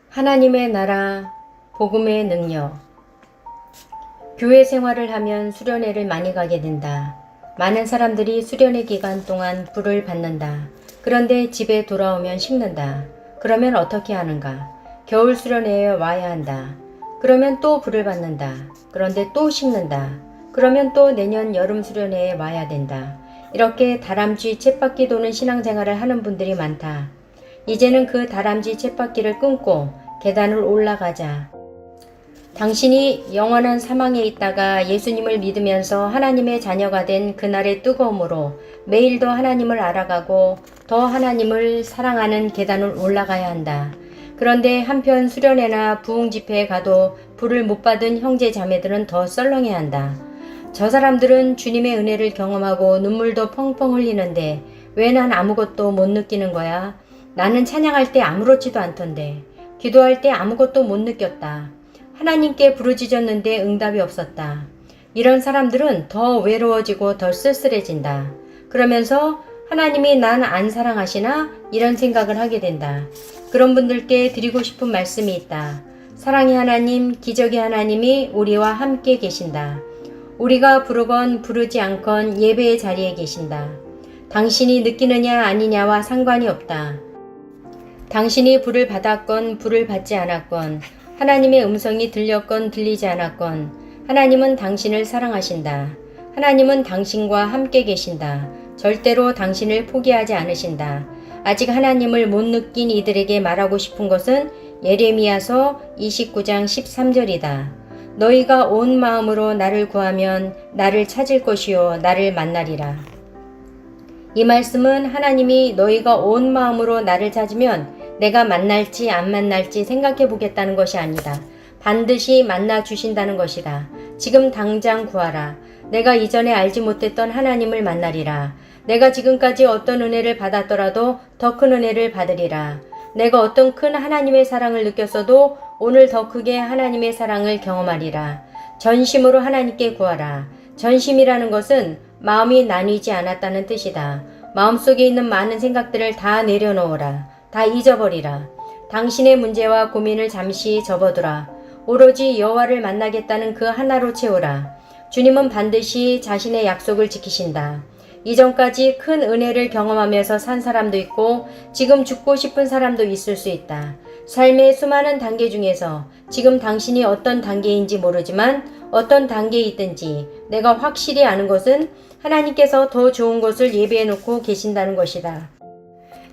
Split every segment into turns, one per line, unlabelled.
하나님의 나라, 복음의 능력. 교회 생활을 하면 수련회를 많이 가게 된다. 많은 사람들이 수련회 기간 동안 불을 받는다. 그런데 집에 돌아오면 식는다. 그러면 어떻게 하는가? 겨울 수련회에 와야 한다. 그러면 또 불을 받는다. 그런데 또 식는다. 그러면 또 내년 여름 수련회에 와야 된다. 이렇게 다람쥐 쳇바퀴 도는 신앙생활을 하는 분들이 많다. 이제는 그 다람쥐 쳇바퀴를 끊고 계단을 올라가자. 당신이 영원한 사망에 있다가 예수님을 믿으면서 하나님의 자녀가 된 그날의 뜨거움으로 매일도 하나님을 알아가고 더 하나님을 사랑하는 계단을 올라가야 한다. 그런데 한편 수련회나 부흥집회에 가도 불을 못 받은 형제 자매들은 더 썰렁해야 한다. 저 사람들은 주님의 은혜를 경험하고 눈물도 펑펑 흘리는데 왜 난 아무것도 못 느끼는 거야? 나는 찬양할 때 아무렇지도 않던데. 기도할 때 아무것도 못 느꼈다. 하나님께 부르짖었는데 응답이 없었다. 이런 사람들은 더 외로워지고 더 쓸쓸해진다. 그러면서 하나님이 난 안 사랑하시나? 이런 생각을 하게 된다. 그런 분들께 드리고 싶은 말씀이 있다. 사랑의 하나님, 기적의 하나님이 우리와 함께 계신다. 우리가 부르건 부르지 않건 예배의 자리에 계신다. 당신이 느끼느냐 아니냐와 상관이 없다. 당신이 불을 받았건 불을 받지 않았건 하나님의 음성이 들렸건 들리지 않았건 하나님은 당신을 사랑하신다. 하나님은 당신과 함께 계신다. 절대로 당신을 포기하지 않으신다. 아직 하나님을 못 느낀 이들에게 말하고 싶은 것은 예레미야서 29장 13절이다. 너희가 온 마음으로 나를 구하면 나를 찾을 것이요 나를 만나리라. 이 말씀은 하나님이 너희가 온 마음으로 나를 찾으면 내가 만날지 안 만날지 생각해 보겠다는 것이 아니다. 반드시 만나 주신다는 것이다. 지금 당장 구하라. 내가 이전에 알지 못했던 하나님을 만나리라. 내가 지금까지 어떤 은혜를 받았더라도 더 큰 은혜를 받으리라. 내가 어떤 큰 하나님의 사랑을 느꼈어도 오늘 더 크게 하나님의 사랑을 경험하리라. 전심으로 하나님께 구하라. 전심이라는 것은 마음이 나뉘지 않았다는 뜻이다. 마음속에 있는 많은 생각들을 다 내려놓으라. 다 잊어버리라. 당신의 문제와 고민을 잠시 접어두라. 오로지 여호와를 만나겠다는 그 하나로 채우라. 주님은 반드시 자신의 약속을 지키신다. 이전까지 큰 은혜를 경험하면서 산 사람도 있고 지금 죽고 싶은 사람도 있을 수 있다. 삶의 수많은 단계 중에서 지금 당신이 어떤 단계인지 모르지만 어떤 단계에 있든지 내가 확실히 아는 것은 하나님께서 더 좋은 것을 예비해 놓고 계신다는 것이다.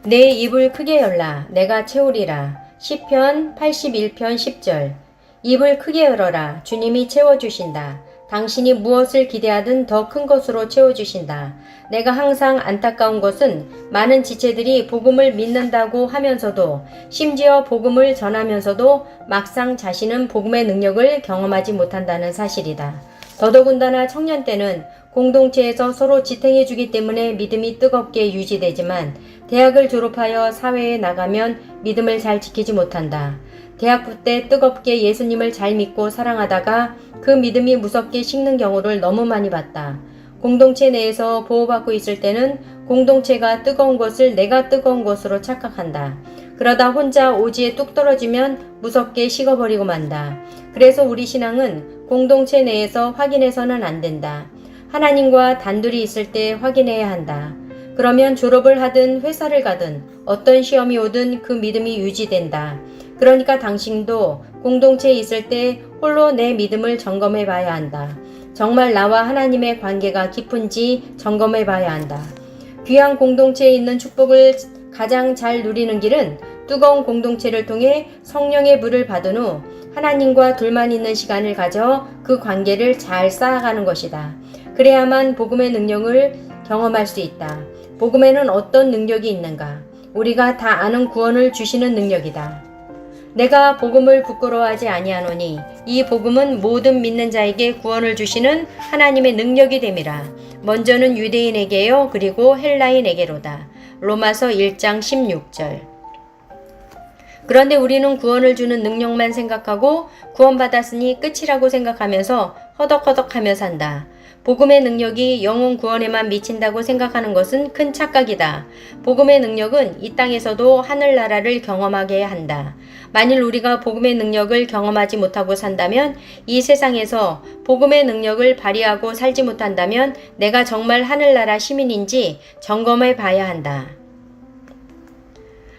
내 입을 크게 열라. 내가 채우리라. 시편 81편 10절. 입을 크게 열어라. 주님이 채워주신다. 당신이 무엇을 기대하든 더 큰 것으로 채워주신다. 내가 항상 안타까운 것은 많은 지체들이 복음을 믿는다고 하면서도 심지어 복음을 전하면서도 막상 자신은 복음의 능력을 경험하지 못한다는 사실이다. 더더군다나 청년 때는 공동체에서 서로 지탱해주기 때문에 믿음이 뜨겁게 유지되지만 대학을 졸업하여 사회에 나가면 믿음을 잘 지키지 못한다. 대학부 때 뜨겁게 예수님을 잘 믿고 사랑하다가 그 믿음이 무섭게 식는 경우를 너무 많이 봤다. 공동체 내에서 보호받고 있을 때는 공동체가 뜨거운 것을 내가 뜨거운 것으로 착각한다. 그러다 혼자 오지에 뚝 떨어지면 무섭게 식어버리고 만다. 그래서 우리 신앙은 공동체 내에서 확인해서는 안 된다. 하나님과 단둘이 있을 때 확인해야 한다. 그러면 졸업을 하든 회사를 가든 어떤 시험이 오든 그 믿음이 유지된다. 그러니까 당신도 공동체에 있을 때 홀로 내 믿음을 점검해 봐야 한다. 정말 나와 하나님의 관계가 깊은지 점검해 봐야 한다. 귀한 공동체에 있는 축복을 가장 잘 누리는 길은 뜨거운 공동체를 통해 성령의 불을 받은 후 하나님과 둘만 있는 시간을 가져 그 관계를 잘 쌓아가는 것이다. 그래야만 복음의 능력을 경험할 수 있다. 복음에는 어떤 능력이 있는가? 우리가 다 아는 구원을 주시는 능력이다. 내가 복음을 부끄러워하지 아니하노니 이 복음은 모든 믿는 자에게 구원을 주시는 하나님의 능력이 됨이라. 먼저는 유대인에게요 그리고 헬라인에게로다. 로마서 1장 16절. 그런데 우리는 구원을 주는 능력만 생각하고 구원받았으니 끝이라고 생각하면서 허덕허덕하며 산다. 복음의 능력이 영혼 구원에만 미친다고 생각하는 것은 큰 착각이다. 복음의 능력은 이 땅에서도 하늘나라를 경험하게 한다. 만일 우리가 복음의 능력을 경험하지 못하고 산다면, 이 세상에서 복음의 능력을 발휘하고 살지 못한다면 내가 정말 하늘나라 시민인지 점검해 봐야 한다.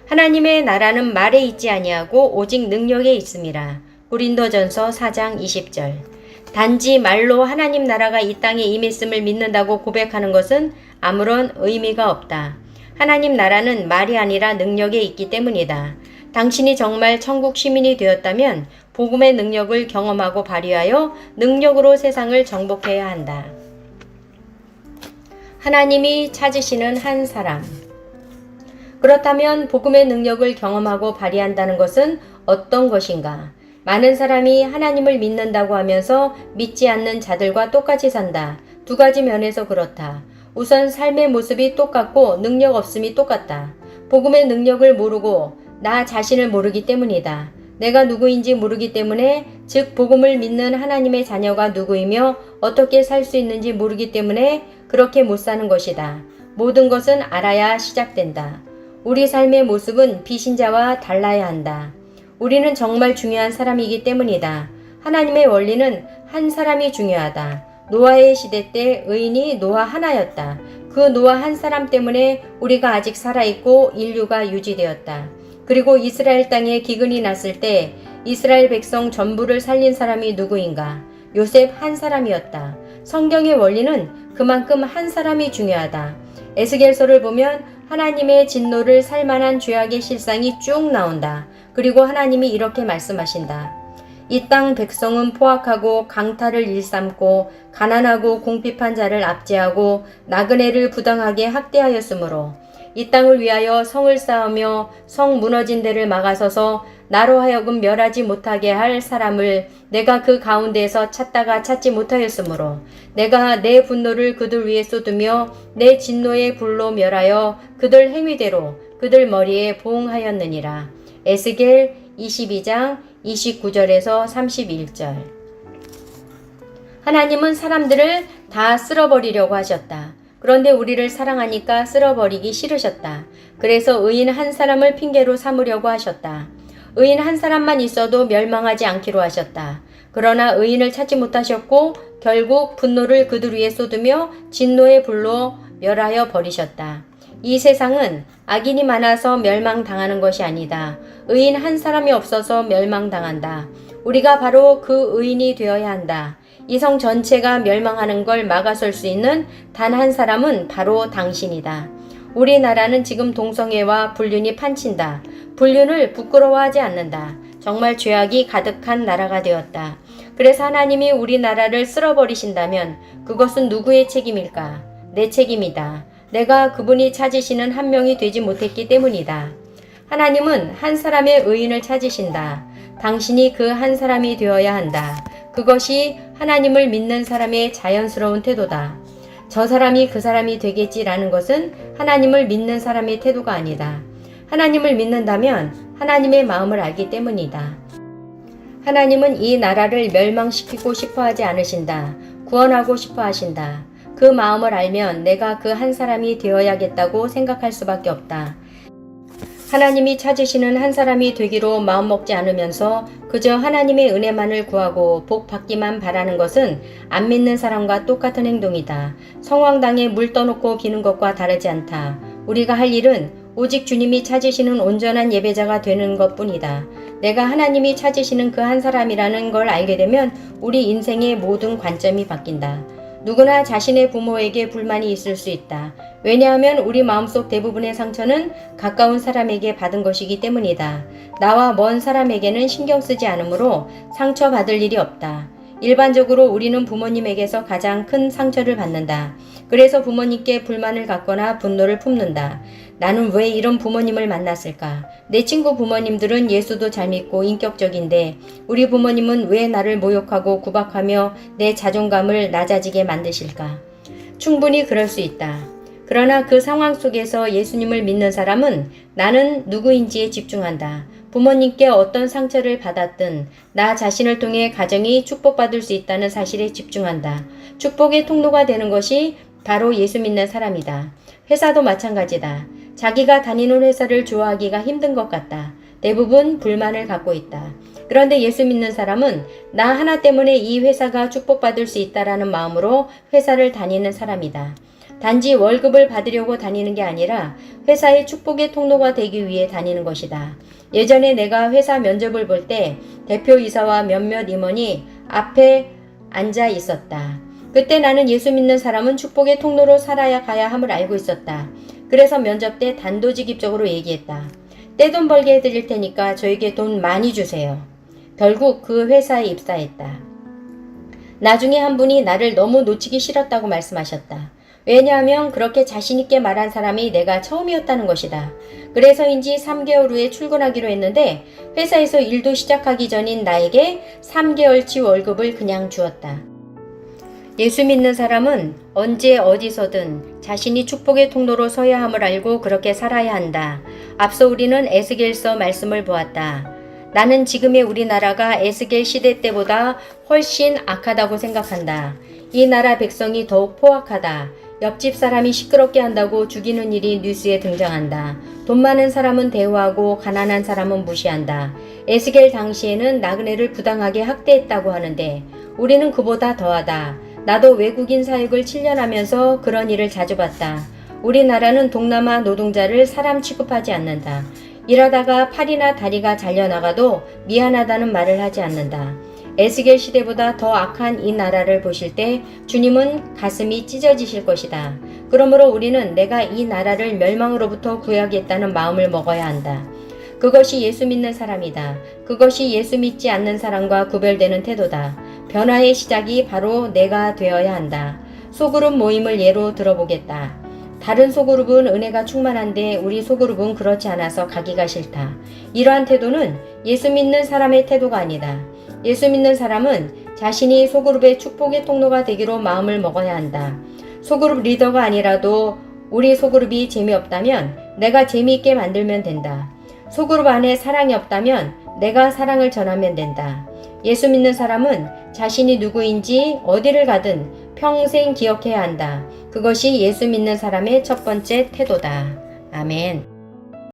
하나님의 나라는 말에 있지 아니하고 오직 능력에 있음이라. 고린도전서 4장 20절. 단지 말로 하나님 나라가 이 땅에 임했음을 믿는다고 고백하는 것은 아무런 의미가 없다. 하나님 나라는 말이 아니라 능력에 있기 때문이다. 당신이 정말 천국 시민이 되었다면 복음의 능력을 경험하고 발휘하여 능력으로 세상을 정복해야 한다. 하나님이 찾으시는 한 사람. 그렇다면 복음의 능력을 경험하고 발휘한다는 것은 어떤 것인가? 많은 사람이 하나님을 믿는다고 하면서 믿지 않는 자들과 똑같이 산다. 두 가지 면에서 그렇다. 우선 삶의 모습이 똑같고 능력 없음이 똑같다. 복음의 능력을 모르고 나 자신을 모르기 때문이다. 내가 누구인지 모르기 때문에, 즉 복음을 믿는 하나님의 자녀가 누구이며 어떻게 살 수 있는지 모르기 때문에 그렇게 못 사는 것이다. 모든 것은 알아야 시작된다. 우리 삶의 모습은 비신자와 달라야 한다. 우리는 정말 중요한 사람이기 때문이다. 하나님의 원리는 한 사람이 중요하다. 노아의 시대 때 의인이 노아 하나였다. 그 노아 한 사람 때문에 우리가 아직 살아있고 인류가 유지되었다. 그리고 이스라엘 땅에 기근이 났을 때 이스라엘 백성 전부를 살린 사람이 누구인가? 요셉 한 사람이었다. 성경의 원리는 그만큼 한 사람이 중요하다. 에스겔서를 보면 하나님의 진노를 살만한 죄악의 실상이 쭉 나온다. 그리고 하나님이 이렇게 말씀하신다. 이 땅 백성은 포악하고 강탈을 일삼고 가난하고 궁핍한 자를 압제하고 나그네를 부당하게 학대하였으므로 이 땅을 위하여 성을 쌓으며 성 무너진 데를 막아서서 나로 하여금 멸하지 못하게 할 사람을 내가 그 가운데에서 찾다가 찾지 못하였으므로 내가 내 분노를 그들 위에 쏟으며 내 진노의 불로 멸하여 그들 행위대로 그들 머리에 보응하였느니라. 에스겔 22장 29절에서 31절. 하나님은 사람들을 다 쓸어버리려고 하셨다. 그런데 우리를 사랑하니까 쓸어버리기 싫으셨다. 그래서 의인 한 사람을 핑계로 삼으려고 하셨다. 의인 한 사람만 있어도 멸망하지 않기로 하셨다. 그러나 의인을 찾지 못하셨고 결국 분노를 그들 위에 쏟으며 진노의 불로 멸하여 버리셨다. 이 세상은 악인이 많아서 멸망당하는 것이 아니다. 의인 한 사람이 없어서 멸망당한다. 우리가 바로 그 의인이 되어야 한다. 이 성 전체가 멸망하는 걸 막아설 수 있는 단 한 사람은 바로 당신이다. 우리나라는 지금 동성애와 불륜이 판친다. 불륜을 부끄러워하지 않는다. 정말 죄악이 가득한 나라가 되었다. 그래서 하나님이 우리나라를 쓸어버리신다면 그것은 누구의 책임일까? 내 책임이다. 내가 그분이 찾으시는 한 명이 되지 못했기 때문이다. 하나님은 한 사람의 의인을 찾으신다. 당신이 그 한 사람이 되어야 한다. 그것이 하나님을 믿는 사람의 자연스러운 태도다. 저 사람이 그 사람이 되겠지라는 것은 하나님을 믿는 사람의 태도가 아니다. 하나님을 믿는다면 하나님의 마음을 알기 때문이다. 하나님은 이 나라를 멸망시키고 싶어 하지 않으신다. 구원하고 싶어 하신다. 그 마음을 알면 내가 그 한 사람이 되어야겠다고 생각할 수밖에 없다. 하나님이 찾으시는 한 사람이 되기로 마음먹지 않으면서 그저 하나님의 은혜만을 구하고 복 받기만 바라는 것은 안 믿는 사람과 똑같은 행동이다. 성황당에 물 떠놓고 기는 것과 다르지 않다. 우리가 할 일은 오직 주님이 찾으시는 온전한 예배자가 되는 것뿐이다. 내가 하나님이 찾으시는 그 한 사람이라는 걸 알게 되면 우리 인생의 모든 관점이 바뀐다. 누구나 자신의 부모에게 불만이 있을 수 있다. 왜냐하면 우리 마음속 대부분의 상처는 가까운 사람에게 받은 것이기 때문이다. 나와 먼 사람에게는 신경 쓰지 않으므로 상처받을 일이 없다. 일반적으로 우리는 부모님에게서 가장 큰 상처를 받는다. 그래서 부모님께 불만을 갖거나 분노를 품는다. 나는 왜 이런 부모님을 만났을까? 내 친구 부모님들은 예수도 잘 믿고 인격적인데 우리 부모님은 왜 나를 모욕하고 구박하며 내 자존감을 낮아지게 만드실까? 충분히 그럴 수 있다. 그러나 그 상황 속에서 예수님을 믿는 사람은 나는 누구인지에 집중한다. 부모님께 어떤 상처를 받았든 나 자신을 통해 가정이 축복받을 수 있다는 사실에 집중한다. 축복의 통로가 되는 것이 바로 예수 믿는 사람이다. 회사도 마찬가지다. 자기가 다니는 회사를 좋아하기가 힘든 것 같다. 대부분 불만을 갖고 있다. 그런데 예수 믿는 사람은 나 하나 때문에 이 회사가 축복받을 수 있다라는 마음으로 회사를 다니는 사람이다. 단지 월급을 받으려고 다니는 게 아니라 회사의 축복의 통로가 되기 위해 다니는 것이다. 예전에 내가 회사 면접을 볼 때 대표이사와 몇몇 임원이 앞에 앉아 있었다. 그때 나는 예수 믿는 사람은 축복의 통로로 살아야 가야 함을 알고 있었다. 그래서 면접 때 단도직입적으로 얘기했다. 떼돈 벌게 해드릴 테니까 저에게 돈 많이 주세요. 결국 그 회사에 입사했다. 나중에 한 분이 나를 너무 놓치기 싫었다고 말씀하셨다. 왜냐하면 그렇게 자신있게 말한 사람이 내가 처음이었다는 것이다. 그래서인지 3개월 후에 출근하기로 했는데 회사에서 일도 시작하기 전인 나에게 3개월치 월급을 그냥 주었다. 예수 믿는 사람은 언제 어디서든 자신이 축복의 통로로 서야 함을 알고 그렇게 살아야 한다. 앞서 우리는 에스겔서 말씀을 보았다. 나는 지금의 우리나라가 에스겔 시대 때보다 훨씬 악하다고 생각한다. 이 나라 백성이 더욱 포악하다. 옆집 사람이 시끄럽게 한다고 죽이는 일이 뉴스에 등장한다. 돈 많은 사람은 대우하고 가난한 사람은 무시한다. 에스겔 당시에는 나그네를 부당하게 학대했다고 하는데 우리는 그보다 더하다. 나도 외국인 사역을 7년 하면서 그런 일을 자주 봤다. 우리나라는 동남아 노동자를 사람 취급하지 않는다. 일하다가 팔이나 다리가 잘려나가도 미안하다는 말을 하지 않는다. 에스겔 시대보다 더 악한 이 나라를 보실 때 주님은 가슴이 찢어지실 것이다. 그러므로 우리는 내가 이 나라를 멸망으로부터 구하겠다는 마음을 먹어야 한다. 그것이 예수 믿는 사람이다. 그것이 예수 믿지 않는 사람과 구별되는 태도다. 변화의 시작이 바로 내가 되어야 한다. 소그룹 모임을 예로 들어보겠다. 다른 소그룹은 은혜가 충만한데 우리 소그룹은 그렇지 않아서 가기가 싫다. 이러한 태도는 예수 믿는 사람의 태도가 아니다. 예수 믿는 사람은 자신이 소그룹의 축복의 통로가 되기로 마음을 먹어야 한다. 소그룹 리더가 아니라도 우리 소그룹이 재미없다면 내가 재미있게 만들면 된다. 소그룹 안에 사랑이 없다면 내가 사랑을 전하면 된다. 예수 믿는 사람은 자신이 누구인지 어디를 가든 평생 기억해야 한다. 그것이 예수 믿는 사람의 첫 번째 태도다. 아멘.